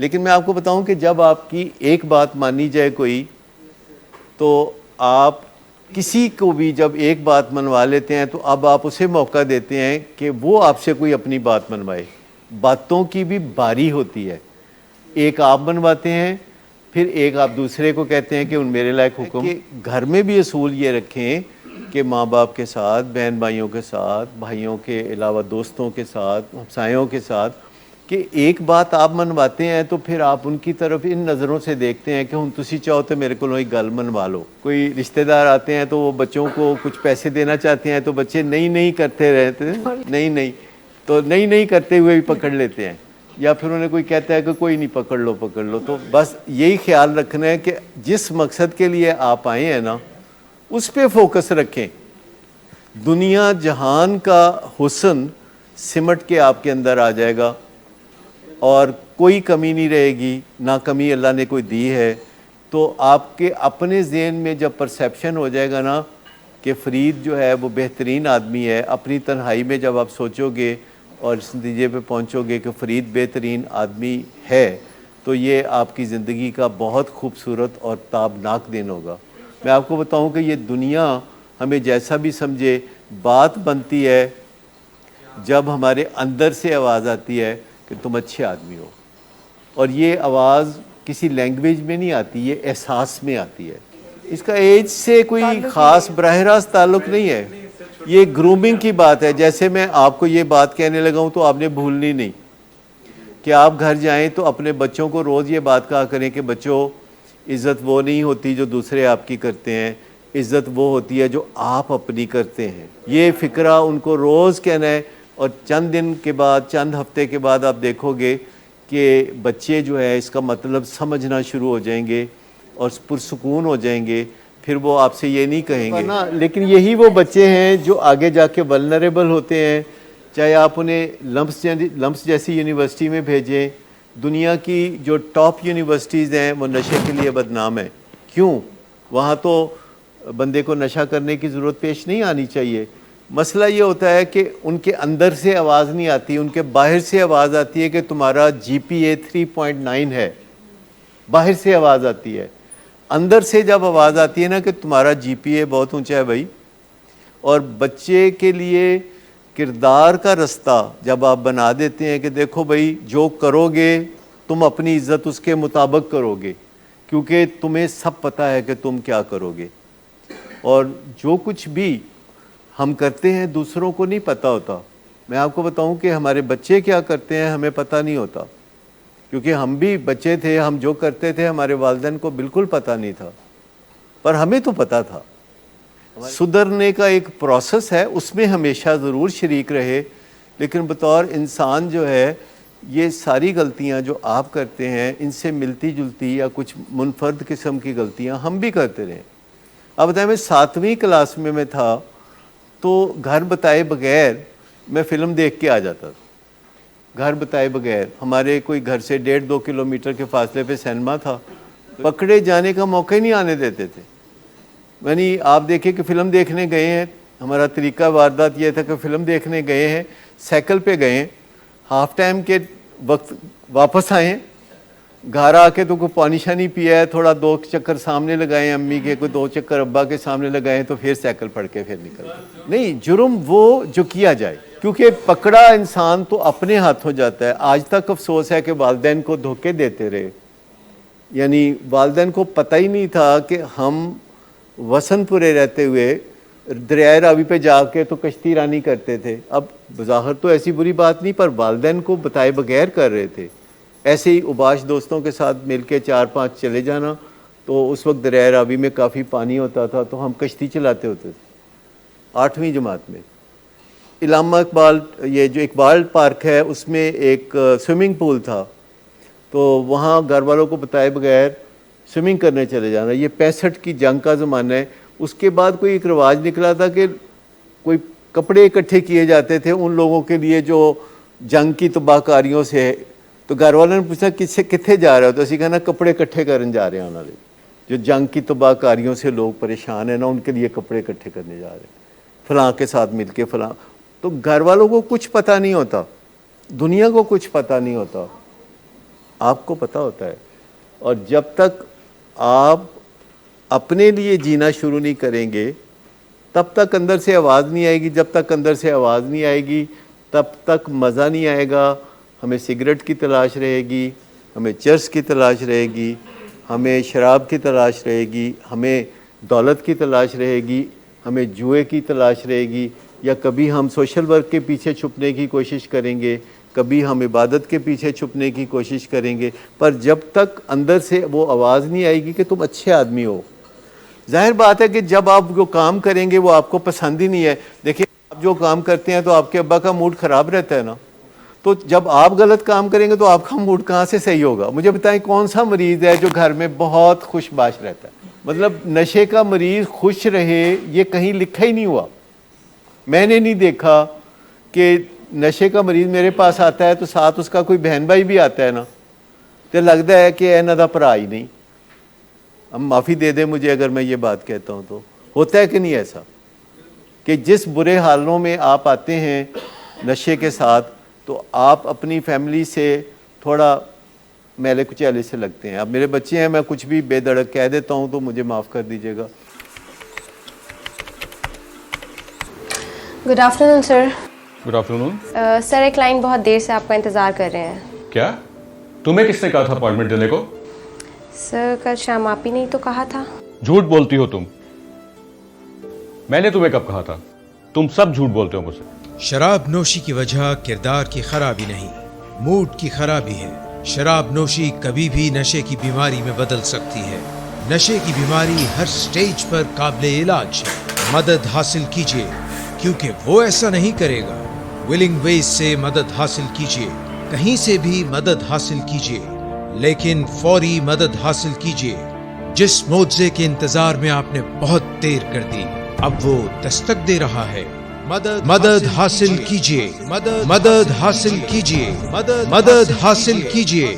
लेकिन मैं आपको बताऊं कि जब आपकी एक बात मानी जाए कोई, तो आप किसी को भी जब एक बात मनवा लेते हैं तो अब आप उसे मौका देते हैं कि वो आपसे कोई अपनी बात मनवाए। बातों की भी बारी होती है, एक आप मनवाते हैं, फिर एक आप दूसरे को कहते हैं कि उन मेरे लायक हुक्म। कि घर में भी असूल ये रखें कि माँ बाप के साथ, बहन भाइयों के साथ, भाइयों के अलावा दोस्तों के साथ, हमसायों के साथ, कि एक बात आप मनवाते हैं तो फिर आप उनकी तरफ इन नज़रों से देखते हैं कि हम तुसी चाहो तो मेरे को एक गल मनवा लो। कोई रिश्तेदार आते हैं तो वो बच्चों को कुछ पैसे देना चाहते हैं तो बच्चे नहीं करते रहते, नहीं तो नहीं करते हुए भी पकड़ लेते हैं, या फिर उन्हें कोई कहता है कि कोई नहीं, पकड़ लो। तो बस यही ख्याल रखना है कि जिस मकसद के लिए आप आए हैं ना, उस पर फोकस रखें। दुनिया जहान का हुस्न सिमट के आपके अंदर आ जाएगा और कोई कमी नहीं रहेगी, ना कमी अल्लाह ने कोई दी है। तो आपके अपने ज़हन में जब परसेप्शन हो जाएगा ना कि फ़रीद जो है वो बेहतरीन आदमी है, अपनी तन्हाई में जब आप सोचोगे और इस नतीजे पे पहुंचोगे कि फ़रीद बेहतरीन आदमी है, तो ये आपकी ज़िंदगी का बहुत खूबसूरत और ताबनाक दिन होगा। मैं आपको बताऊं कि ये दुनिया हमें जैसा भी समझे, बात बनती है जब हमारे अंदर से आवाज़ आती है कि तुम अच्छे आदमी हो। और ये आवाज़ किसी लैंग्वेज में नहीं आती, ये एहसास में आती है। इसका एज से कोई ख़ास बराह रास्त ताल्लुक़ नहीं है, ये ग्रूमिंग की बात है। जैसे मैं आपको ये बात कहने लगा हूँ तो आपने भूलनी नहीं कि आप घर जाएं तो अपने बच्चों को रोज़ ये बात कहा करें कि बच्चों, इज़्ज़त वो नहीं होती जो दूसरे आपकी करते हैं, इज़्ज़त वो होती है जो आप अपनी करते हैं। ये फ़िक्रा उनको रोज़ कहना है। और चंद दिन के बाद, चंद हफ्ते के बाद आप देखोगे कि बच्चे जो है इसका मतलब समझना शुरू हो जाएंगे और पुरसुकून हो जाएंगे। फिर वो आपसे ये नहीं कहेंगे ना, लेकिन यही वो बच्चे हैं जो आगे जाके वल्नरेबल होते हैं। चाहे आप उन्हें लम्स जैसी यूनिवर्सिटी में भेजें, दुनिया की जो टॉप यूनिवर्सिटीज़ हैं वो नशे के लिए बदनाम है। क्यों? वहाँ तो बंदे को नशा करने की ज़रूरत पेश नहीं आनी चाहिए। मसला ये होता है कि उनके अंदर से आवाज़ नहीं आती, उनके बाहर से आवाज़ आती है कि तुम्हारा GPA 3.9 है। बाहर से आवाज़ आती है। अंदर से जब आवाज़ आती है ना कि तुम्हारा GPA बहुत ऊंचा है भाई। और बच्चे के लिए किरदार का रास्ता जब आप बना देते हैं कि देखो भाई, जो करोगे तुम अपनी इज़्ज़त उसके मुताबिक करोगे, क्योंकि तुम्हें सब पता है कि तुम क्या करोगे। और जो कुछ भी हम करते हैं दूसरों को नहीं पता होता। मैं आपको बताऊं कि हमारे बच्चे क्या करते हैं हमें पता नहीं होता, क्योंकि हम भी बच्चे थे, हम जो करते थे हमारे वालिदैन को बिल्कुल पता नहीं था, पर हमें तो पता था। सुधरने का एक प्रोसेस है, उसमें हमेशा ज़रूर शरीक रहे, लेकिन बतौर इंसान जो है ये सारी गलतियां जो आप करते हैं इनसे मिलती जुलती या कुछ मुनफर्द किस्म की गलतियां हम भी करते रहे। अब बताएं, मैं 7वीं क्लास में मैं था तो घर बताए बगैर मैं फ़िल्म देख के आ जाता था। घर बताए बगैर, हमारे कोई घर से 1.5-2 किलोमीटर के फासले पे सिनेमा था, पकड़े जाने का मौका ही नहीं आने देते थे। यानी आप देखिए कि फ़िल्म देखने गए हैं, हमारा तरीका वारदात ये था कि फ़िल्म देखने गए हैं, साइकिल पे गए हैं, हाफ टाइम के वक्त वापस आए हैं, घर आके तो कोई पानी शानी पिया है, थोड़ा 2 चक्कर सामने लगाए अम्मी के, कोई 2 चक्कर अब्बा के सामने लगाए, तो फिर साइकिल पढ़ के फिर निकल नहीं। जुर्म वो जो किया जाए, क्योंकि पकड़ा इंसान तो अपने हाथ हो जाता है। आज तक अफसोस है कि वालिदैन को धोखे देते रहे, यानी वालिदैन को पता ही नहीं था कि हम वसनपुरे रहते हुए दरिया रावी पे जाके तो कश्ती रानी करते थे। अब बज़ाहिर तो ऐसी बुरी बात नहीं, पर वालिदैन को बताए बगैर कर रहे थे। ऐसे ही उबाश दोस्तों के साथ मिल के 4-5 चले जाना, तो उस वक्त दरिया रावी में काफ़ी पानी होता था तो हम कश्ती चलाते होते थे 8वीं जमात में। इलामा इकबाल, ये जो इकबाल पार्क है उसमें एक स्विमिंग पूल था, तो वहाँ घर वालों को बताए बगैर स्विमिंग करने चले जाना। ये 65 की जंग का ज़माना है। उसके बाद कोई एक रिवाज निकला था कि कोई कपड़े इकट्ठे किए जाते थे उन लोगों के लिए जो जंग की तबाहकारियों से। तो घर वालों ने पूछा किससे कितने जा रहे हो, तो असी कहना कपड़े इकट्ठे करने जा रहे हैं उन्होंने, जो जंग की तबाहकारियों से लोग परेशान हैं ना, उनके लिए कपड़े इकट्ठे करने जा रहे हैं, फलां के साथ मिल के फलां। तो घर वालों को कुछ पता नहीं होता, दुनिया को कुछ पता नहीं होता। आपको पता होता है। और जब तक आप अपने लिए जीना शुरू नहीं करेंगे तब तक अंदर से आवाज़ नहीं आएगी। जब तक अंदर से आवाज़ नहीं आएगी तब तक मज़ा नहीं आएगा। हमें सिगरेट की तलाश रहेगी, हमें चर्स की तलाश रहेगी, हमें शराब की तलाश रहेगी, हमें दौलत की तलाश रहेगी, हमें जुए की तलाश रहेगी, या कभी हम सोशल वर्क के पीछे छुपने की कोशिश करेंगे, कभी हम इबादत के पीछे छुपने की कोशिश करेंगे। पर जब तक अंदर से वो आवाज़ नहीं आएगी कि तुम अच्छे आदमी हो, जाहिर बात है कि जब आप जो काम करेंगे वो आपको पसंद ही नहीं है। देखिए, आप जो काम करते हैं तो आपके अब्बा का मूड ख़राब रहता है ना, तो जब आप गलत काम करेंगे तो आपका मूड कहाँ से सही होगा? मुझे बताएं, कौन सा मरीज़ है जो घर में बहुत खुशबाश रहता है? मतलब नशे का मरीज़ खुश रहे ये कहीं लिखा ही नहीं हुआ। मैंने नहीं देखा कि नशे का मरीज़ मेरे पास आता है तो साथ उसका कोई बहन भाई भी आता है ना, तो लगता है कि इन्हां दा भरा ही नहीं। अब माफ़ी दे दें मुझे अगर मैं ये बात कहता हूँ, तो होता है कि नहीं ऐसा कि जिस बुरे हालों में आप आते हैं नशे के साथ, तो आप अपनी फैमिली से थोड़ा मैले कुचैले से लगते हैं। अब मेरे बच्चे हैं, मैं कुछ भी बेधड़क कह देता हूँ तो मुझे माफ़ कर दीजिएगा। Good afternoon sir. Good afternoon. Sir, एक क्लाइंट बहुत देर से आपका इंतज़ार कर रहे हैं। क्या? तुम्हें किसने कहा था अपॉइंटमेंट देने को? सर, कल शाम आप ही नहीं तो कहा था। झूठ बोलती हो तुम। मैंने तुम्हें कब कहा था? तुम सब झूठ बोलते हो मुझसे। शराब नोशी की वजह किरदार की खराबी नहीं, मूड की खराबी है। शराब नोशी कभी भी नशे की बीमारी में बदल सकती है। नशे की बीमारी हर स्टेज पर काबिले इलाज है। मदद हासिल कीजिए, क्योंकि वो ऐसा नहीं करेगा। विलिंग वेज से मदद हासिल कीजिए, कहीं से भी मदद हासिल कीजिए, लेकिन फौरी मदद हासिल कीजिए। जिस मुआवजे के इंतजार में आपने बहुत देर कर दी, अब वो दस्तक दे रहा है। मदद हासिल कीजिए, मदद हासिल कीजिए, मदद हासिल कीजिए।